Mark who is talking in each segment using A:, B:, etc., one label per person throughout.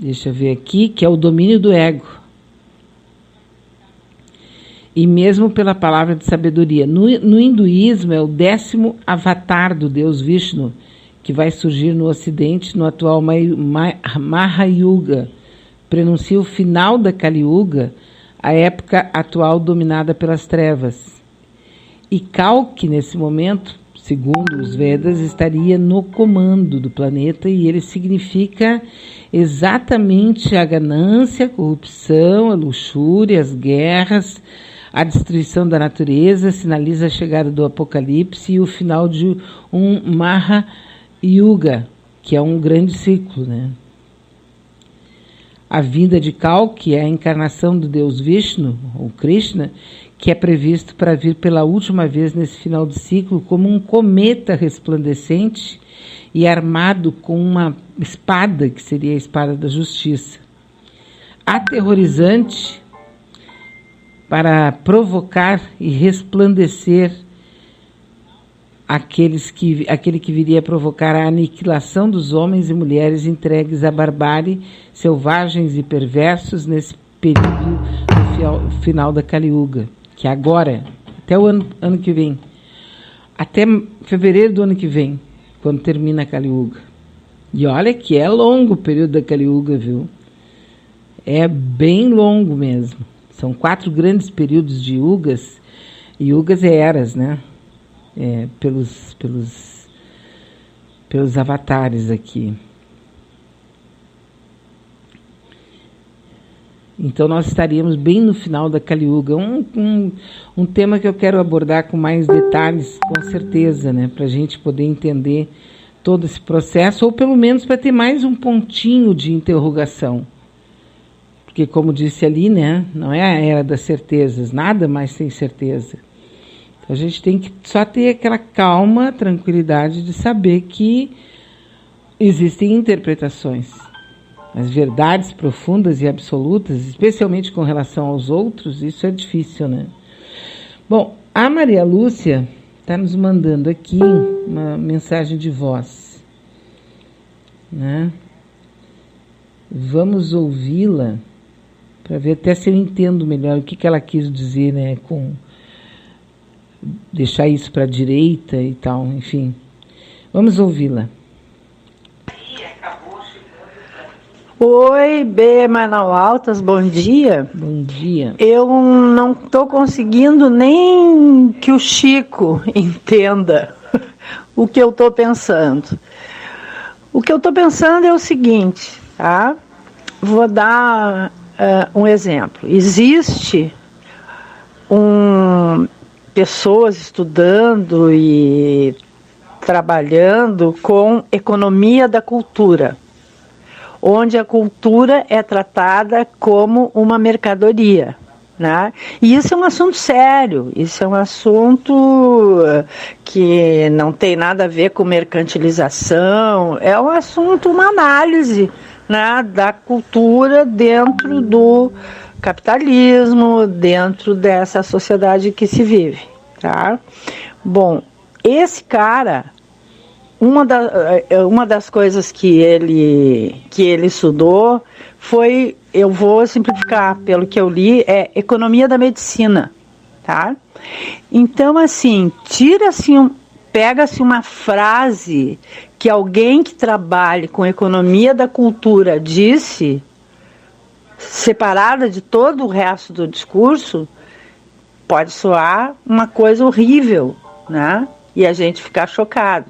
A: deixa eu ver aqui, que é o domínio do ego. E mesmo pela palavra de sabedoria. No hinduísmo é o 10º avatar do Deus Vishnu, que vai surgir no Ocidente no atual Mahayuga. Prenuncia o final da Kali Yuga, a época atual dominada pelas trevas. E Kalki, nesse momento, segundo os Vedas, estaria no comando do planeta, e ele significa exatamente a ganância, a corrupção, a luxúria, as guerras, a destruição da natureza, sinaliza a chegada do Apocalipse e o final de um Mahayuga, que é um grande ciclo, né? A vinda de Kalki é a encarnação do Deus Vishnu, ou Krishna, que é previsto para vir pela última vez nesse final de ciclo como um cometa resplandecente e armado com uma espada, que seria a espada da justiça. Aterrorizante para provocar e resplandecer aquele que viria a provocar a aniquilação dos homens e mulheres entregues à barbárie, selvagens e perversos nesse período do final da Kali Yuga, que é agora, até o ano que vem, até fevereiro do ano que vem, quando termina a Kali Yuga. E olha que é longo o período da Kali Yuga, viu? É bem longo mesmo. São 4 grandes períodos de yugas, e yugas é eras, né? Pelos avatares aqui. Então nós estaríamos bem no final da Kali Yuga. Um tema que eu quero abordar com mais detalhes, com certeza, né? Para a gente poder entender todo esse processo, ou pelo menos para ter mais um pontinho de interrogação. Porque, como disse ali, né? Não é a era das certezas, nada mais tem certeza. A gente tem que só ter aquela calma, tranquilidade de saber que existem interpretações. As verdades profundas e absolutas, especialmente com relação aos outros, isso é difícil, né? Bom, a Maria Lúcia está nos mandando aqui uma mensagem de voz, né? Vamos ouvi-la para ver até se eu entendo melhor o que ela quis dizer, né? Com deixar isso para a direita e tal, enfim. Vamos ouvi-la.
B: Oi, B. Manaus Altas, bom dia.
A: Bom dia.
B: Eu não estou conseguindo nem que o Chico entenda o que eu estou pensando. O que eu estou pensando é o seguinte, tá? Vou dar um exemplo. Existe pessoas estudando e trabalhando com economia da cultura, onde a cultura é tratada como uma mercadoria, né? E isso é um assunto sério, isso é um assunto que não tem nada a ver com mercantilização, é um assunto, uma análise, né, da cultura dentro do capitalismo, dentro dessa sociedade que se vive, tá? Bom, esse cara, uma das coisas que ele estudou foi, eu vou simplificar pelo que eu li, é economia da medicina, tá? Então, assim, pega-se uma frase que alguém que trabalhe com economia da cultura disse, separada de todo o resto do discurso, pode soar uma coisa horrível, né? E a gente ficar chocado.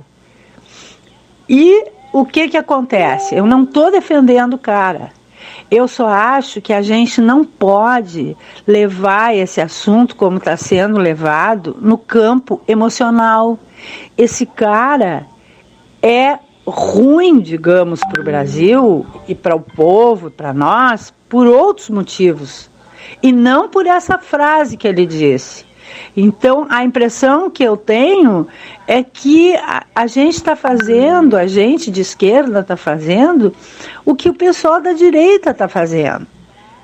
B: E o que acontece? Eu não estou defendendo o cara. Eu só acho que a gente não pode levar esse assunto, como está sendo levado, no campo emocional. Esse cara é ruim, digamos, para o Brasil e para o povo, para nós, por outros motivos. E não por essa frase que ele disse. Então, a impressão que eu tenho é que a gente está fazendo, a gente de esquerda está fazendo o que o pessoal da direita está fazendo.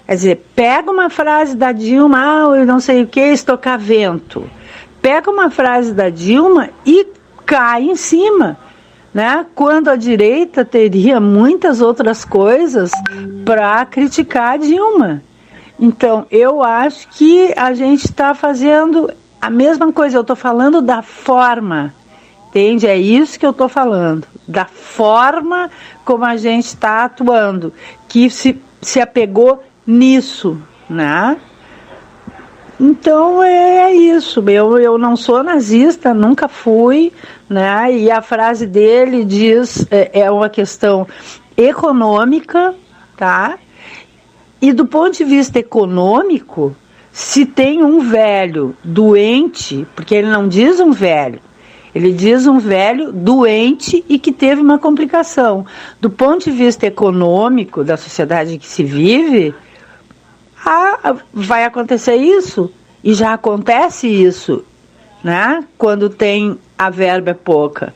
B: Quer dizer, pega uma frase da Dilma, eu não sei o que, estocar vento. Pega uma frase da Dilma e cai em cima, né? Quando a direita teria muitas outras coisas para criticar a Dilma. Então, eu acho que a gente está fazendo a mesma coisa. Eu estou falando da forma, entende? É isso que eu estou falando, da forma como a gente está atuando, que se apegou nisso, né? Então é isso, eu não sou nazista, nunca fui, né? E a frase dele diz, é uma questão econômica, tá? E do ponto de vista econômico, se tem um velho doente, porque ele não diz um velho, ele diz um velho doente e que teve uma complicação. Do ponto de vista econômico da sociedade que se vive, vai acontecer isso, e já acontece isso, né? Quando tem a verba pouca.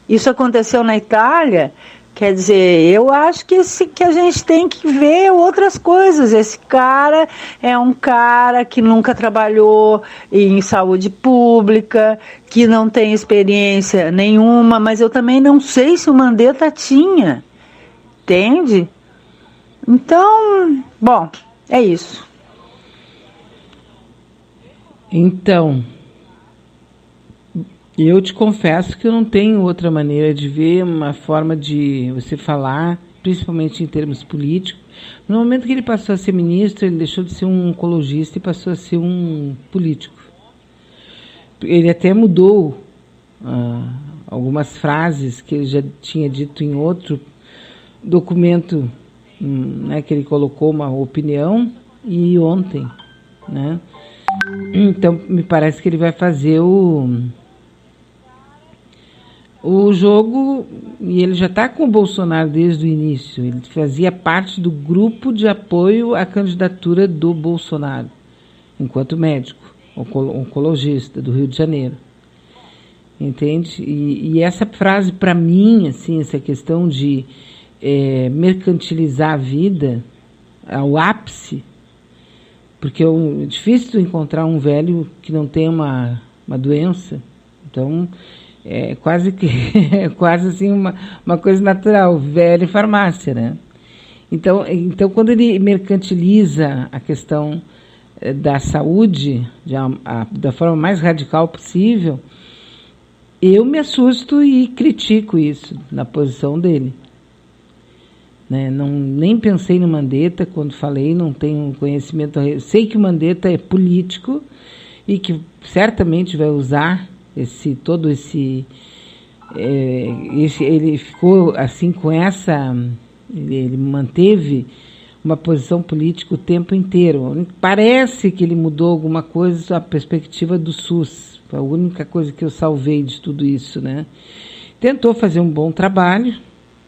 B: Isso aconteceu na Itália, quer dizer, eu acho que a gente tem que ver outras coisas. Esse cara é um cara que nunca trabalhou em saúde pública, que não tem experiência nenhuma, mas eu também não sei se o Mandetta tinha, entende? Então, bom, é isso.
A: Então, eu te confesso que eu não tenho outra maneira de ver, uma forma de você falar, principalmente em termos políticos. No momento que ele passou a ser ministro, ele deixou de ser um oncologista e passou a ser um político. Ele até mudou algumas frases que ele já tinha dito em outro documento, né, que ele colocou uma opinião, e ontem, né? Então, me parece que ele vai fazer o jogo, e ele já está com o Bolsonaro desde o início. Ele fazia parte do grupo de apoio à candidatura do Bolsonaro, enquanto médico, oncologista do Rio de Janeiro. Entende? E essa frase, para mim, assim, essa questão de mercantilizar a vida ao ápice, porque é difícil encontrar um velho que não tenha uma doença. Então, é quase assim uma coisa natural, velho e farmácia, né? Então, quando ele mercantiliza a questão da saúde da forma mais radical possível, eu me assusto e critico isso na posição dele. Né? Nem pensei no Mandetta quando falei, não tenho conhecimento. Sei que o Mandetta é político e que certamente vai usar ele ficou assim com essa, ele manteve uma posição política o tempo inteiro. Parece que ele mudou alguma coisa a perspectiva do SUS, foi a única coisa que eu salvei de tudo isso, né? Tentou fazer um bom trabalho,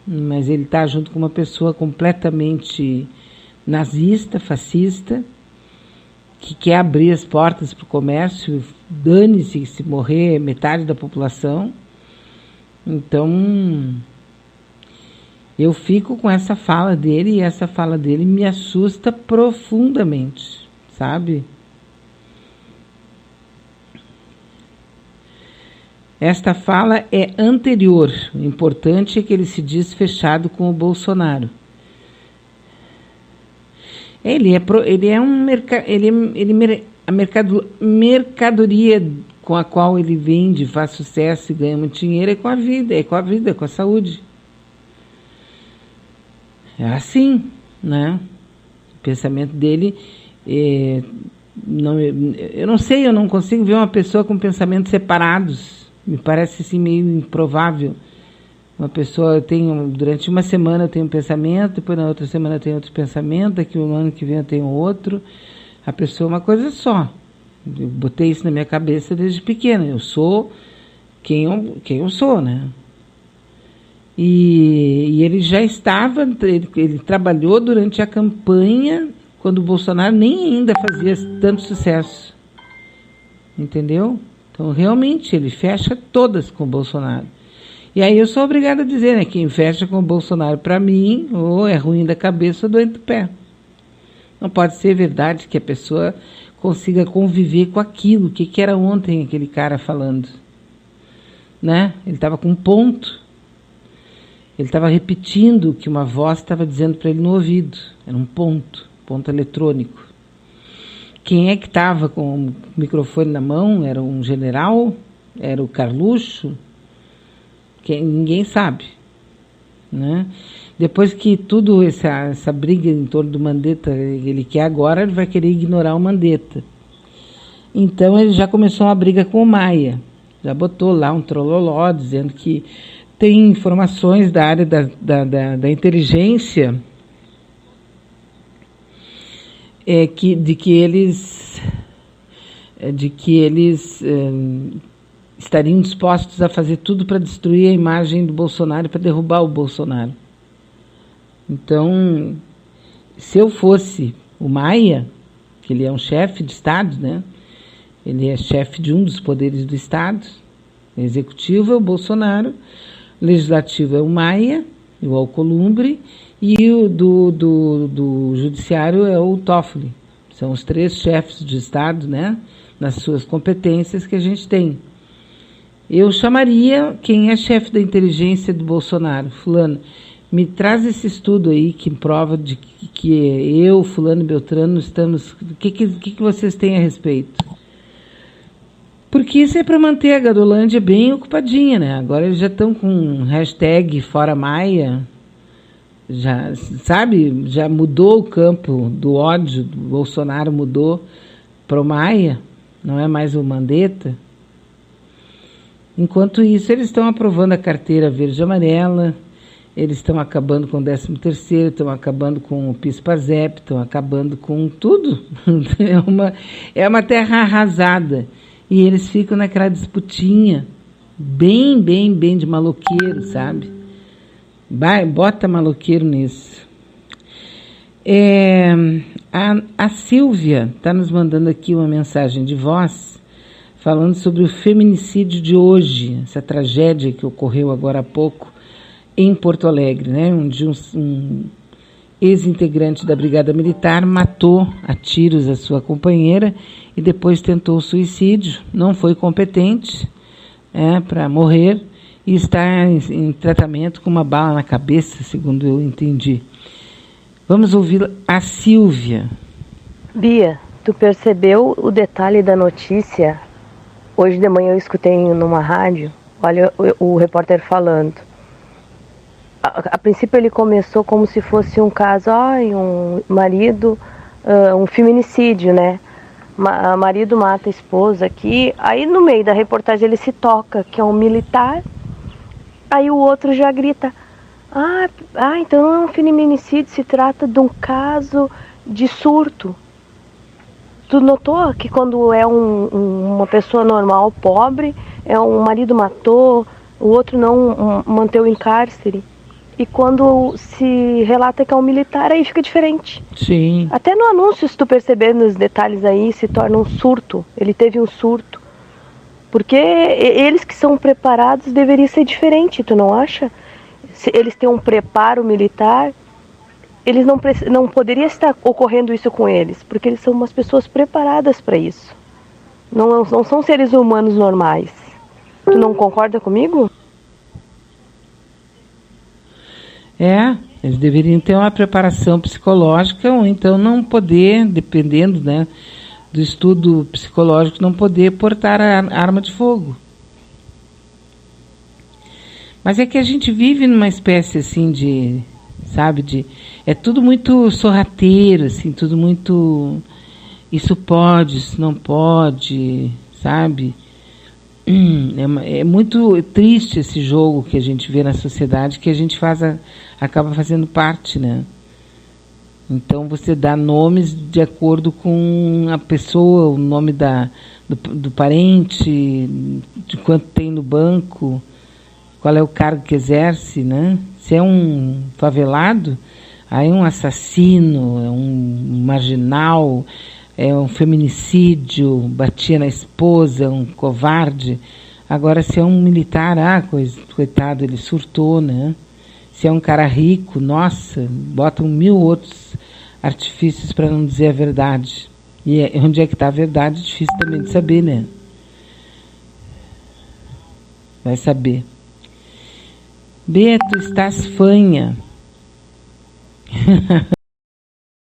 A: mas ele está junto com uma pessoa completamente nazista, fascista, que quer abrir as portas para o comércio, dane-se se morrer metade da população. Então, eu fico com essa fala dele, e essa fala dele me assusta profundamente, sabe? Esta fala é anterior. O importante é que ele se diz fechado com o Bolsonaro. A mercadoria com a qual ele vende, faz sucesso e ganha muito dinheiro é com a vida, com a saúde. É assim, né? O pensamento dele eu não sei, eu não consigo ver uma pessoa com pensamentos separados. Me parece assim meio improvável. Uma pessoa durante uma semana eu tenho um pensamento, depois na outra semana eu tenho outro pensamento, daqui no ano que vem eu tenho outro. A pessoa é uma coisa só. Eu botei isso na minha cabeça desde pequena. Eu sou quem eu sou, né? E ele já estava, ele trabalhou durante a campanha, quando o Bolsonaro nem ainda fazia tanto sucesso. Entendeu? Então, realmente, ele fecha todas com o Bolsonaro. E aí eu sou obrigada a dizer, né? Quem fecha com o Bolsonaro, para mim, ou é ruim da cabeça ou doente do pé. Não pode ser verdade que a pessoa consiga conviver com aquilo. O que era ontem aquele cara falando? Né? Ele estava com um ponto. Ele estava repetindo o que uma voz estava dizendo para ele no ouvido. Era um ponto eletrônico. Quem é que estava com o microfone na mão? Era um general? Era o Carluxo? Ninguém sabe, né? Depois que tudo essa briga em torno do Mandetta ele quer agora, ele vai querer ignorar o Mandetta. Então ele já começou uma briga com o Maia. Já botou lá um trololó dizendo que tem informações da área da inteligência de que eles estariam dispostos a fazer tudo para destruir a imagem do Bolsonaro, para derrubar o Bolsonaro. Então, se eu fosse o Maia, que ele é um chefe de Estado, né? Ele é chefe de um dos poderes do Estado, o executivo é o Bolsonaro, o legislativo é o Maia, o Alcolumbre, e o do judiciário é o Toffoli. São os 3 chefes de Estado, né? Nas suas competências que a gente tem. Eu chamaria quem é chefe da inteligência do Bolsonaro, fulano, me traz esse estudo aí que prova de que eu, fulano e Beltrano, estamos... O que vocês têm a respeito? Porque isso é para manter a Gadolândia bem ocupadinha, né? Agora eles já estão com hashtag Fora Maia, já, sabe? Já mudou o campo do ódio do Bolsonaro, mudou para o Maia, não é mais o Mandetta. Enquanto isso, eles estão aprovando a carteira verde e amarela, eles estão acabando com o 13º, estão acabando com o PIS/PASEP, estão acabando com tudo. É uma terra arrasada. E eles ficam naquela disputinha, bem de maloqueiro, sabe? Bota maloqueiro nisso. A Silvia está nos mandando aqui uma mensagem de voz, falando sobre o feminicídio de hoje, essa tragédia que ocorreu agora há pouco em Porto Alegre, né? Onde um ex-integrante da Brigada Militar matou a tiros a sua companheira e depois tentou suicídio, não foi competente para morrer e está em tratamento com uma bala na cabeça, segundo eu entendi. Vamos ouvir a Silvia.
C: Bia, tu percebeu o detalhe da notícia? Hoje de manhã eu escutei numa rádio, olha o repórter falando. A princípio ele começou como se fosse um caso, um marido, um feminicídio, né? Marido mata a esposa aqui, aí no meio da reportagem ele se toca, que é um militar, aí o outro já grita, então não é um feminicídio, se trata de um caso de surto. Tu notou que quando é uma pessoa normal, pobre, um marido matou, o outro não manteve em cárcere? E quando se relata que é um militar, aí fica diferente.
A: Sim.
C: Até no anúncio, se tu perceber nos detalhes aí, se torna um surto. Ele teve um surto. Porque eles que são preparados deveria ser diferente, tu não acha? Se eles têm um preparo militar, eles não poderia estar ocorrendo isso com eles, porque eles são umas pessoas preparadas para isso. Não são seres humanos normais. Tu não concorda comigo?
A: Eles deveriam ter uma preparação psicológica, ou então não poder, dependendo, né, do estudo psicológico, não poder portar a arma de fogo. Mas é que a gente vive numa espécie assim é tudo muito sorrateiro, assim, tudo muito, isso pode, isso não pode, sabe? É muito triste esse jogo que a gente vê na sociedade, que a gente acaba fazendo parte, né? Então você dá nomes de acordo com a pessoa, o nome do parente, de quanto tem no banco, qual é o cargo que exerce, né? Se é um favelado, aí é um assassino, é um marginal, é um feminicídio, batia na esposa, um covarde. Agora, se é um militar, coitado, ele surtou, né? Se é um cara rico, nossa, botam 1000 outros artifícios para não dizer a verdade. E onde é que está a verdade? É difícil também de saber, né? Vai saber. Beto, estás fanha.